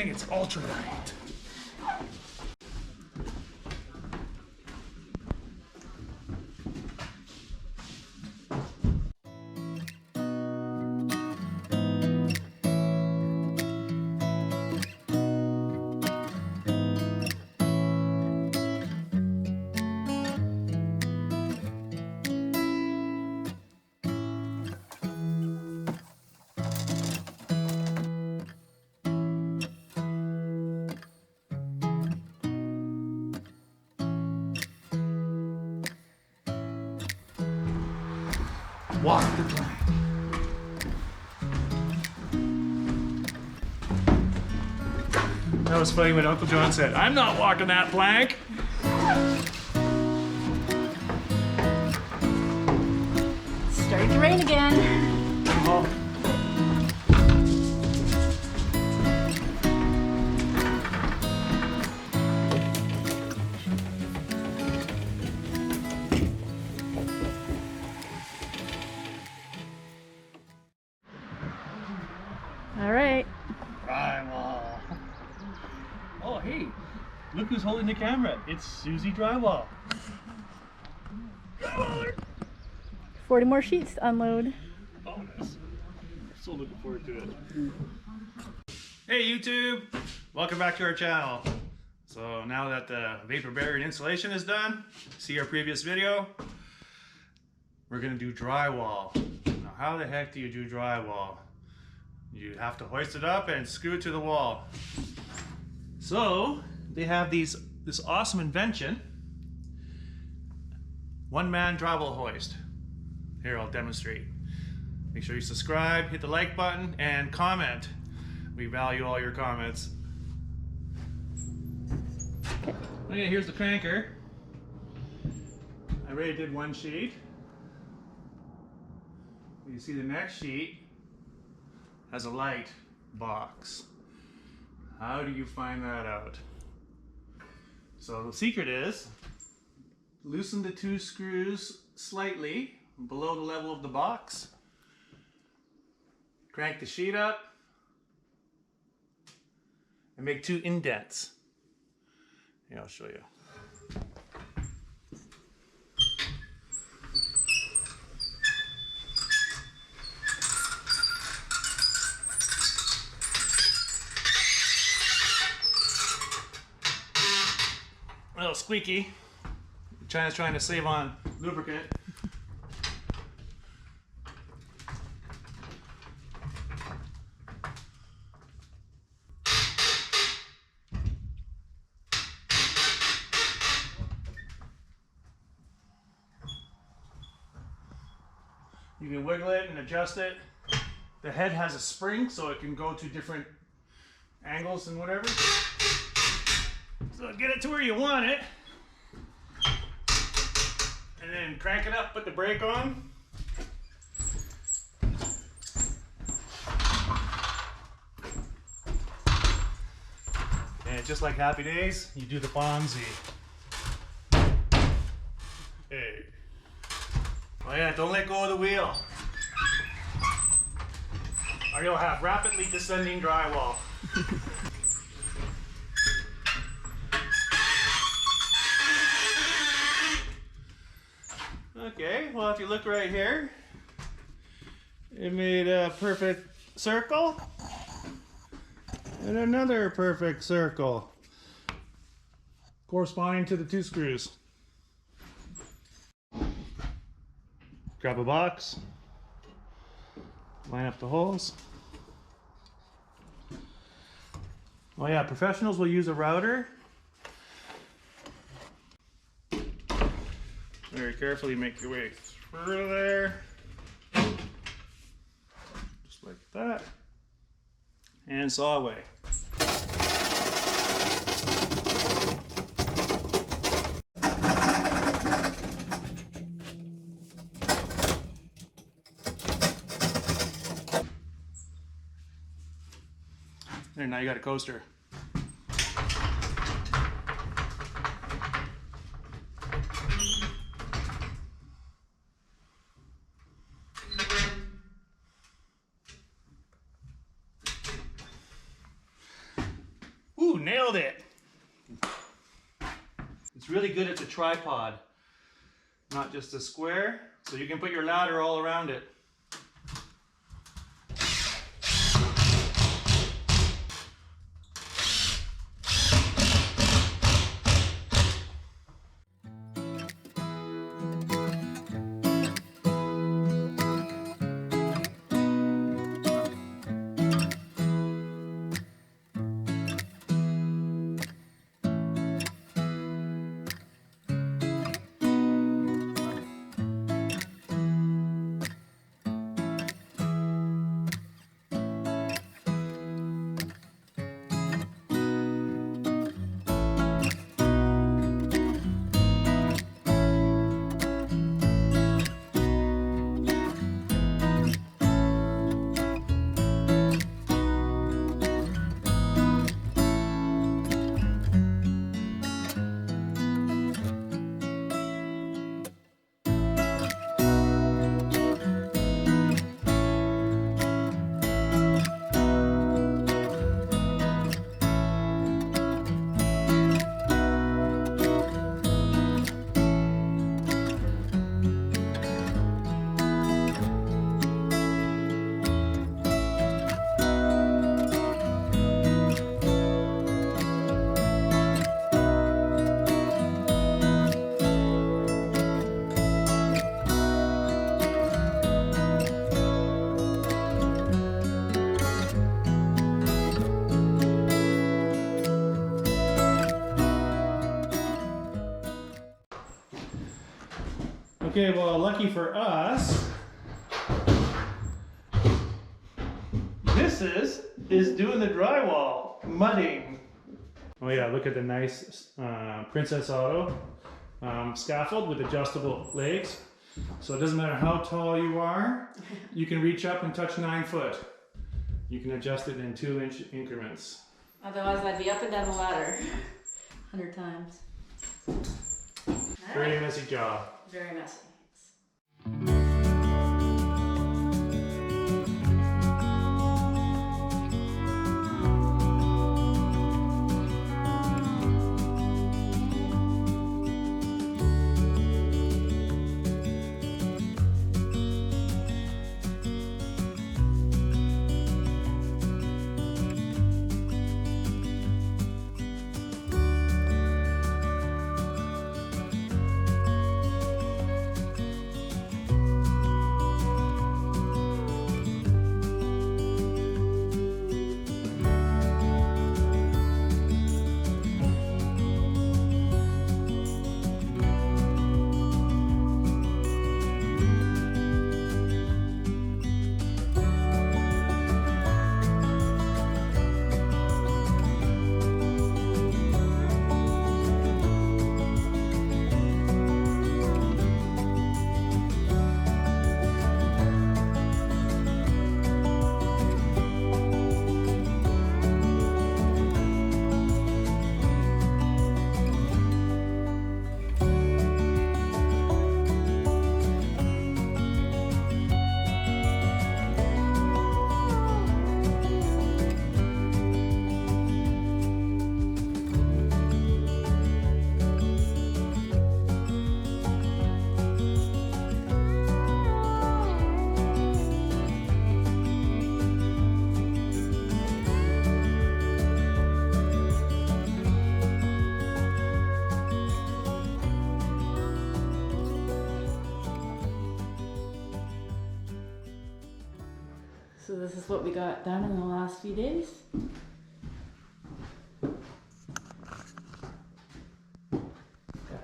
thing, it's ultra light. Walk the plank. That was funny when Uncle John said, "I'm not walking that plank." It's starting to rain again. Oh. All right. Drywall. Oh, hey, look who's holding the camera. It's Susie Drywall. Drywaller. 40 more sheets to unload. Bonus. So looking forward to it. Hey YouTube, welcome back to our channel. So now that the vapor barrier and insulation is done, see our previous video, we're gonna do drywall. Now how the heck do you do drywall? You have to hoist it up and screw it to the wall. So they have this awesome invention, one-man drywall hoist. Here, I'll demonstrate. Make sure you subscribe, hit the like button, and comment. We value all your comments. Okay, here's the cranker. I already did one sheet. You see the next sheet has a light box. How do you find that out? So the secret is loosen the two screws slightly below the level of the box. Crank the sheet up and make two indents. Here, I'll show you. A little squeaky. China's trying to save on lubricant. You can wiggle it and adjust it. The head has a spring so it can go to different angles and whatever. So get it to where you want it. And then crank it up, put the brake on. And just like Happy Days, you do the Bonzi. Hey. Oh yeah, don't let go of the wheel. Or you'll have rapidly descending drywall. Okay, well if you look right here, it made a perfect circle and another perfect circle corresponding to the two screws. Grab a box, line up the holes. Oh yeah, professionals will use a router. Very carefully make your way through there. Just like that. And saw away. There, now you got a coaster. nailed it. It's really good at the tripod, not just a square, so you can put your ladder all around it. Okay, well, lucky for us, this is doing the drywall, mudding. Oh yeah, look at the nice Princess Auto scaffold with adjustable legs. So it doesn't matter how tall you are, you can reach up and touch 9 foot. You can adjust it in 2-inch increments. Otherwise, I'd be up and down the ladder 100 times. Very messy job. Very messy. So this is what we got done in the last few days. Got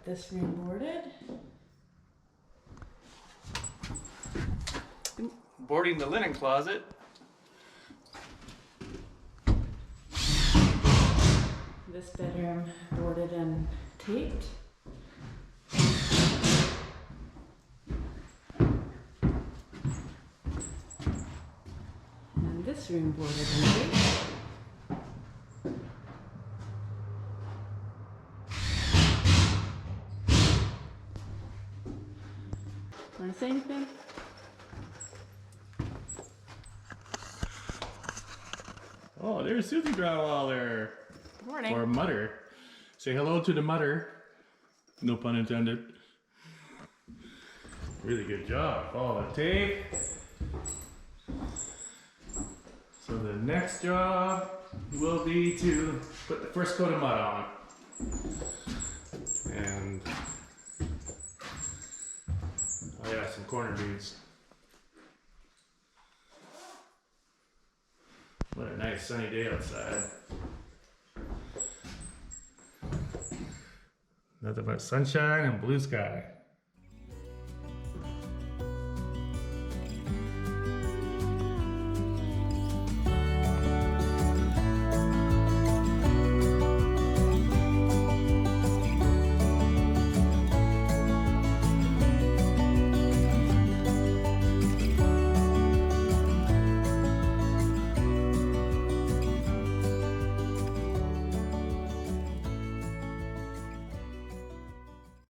this room boarded. Boarding the linen closet. This bedroom boarded and taped. And this room boarded and taped. Want to say anything? Oh, there's Susie drywall there. Morning. Or mutter. Say hello to the mutter. No pun intended. Really good job. Follow the tape. So the next job will be to put the first coat of mud on. And oh yeah, some corner beads. What a nice sunny day outside. Nothing but sunshine and blue sky.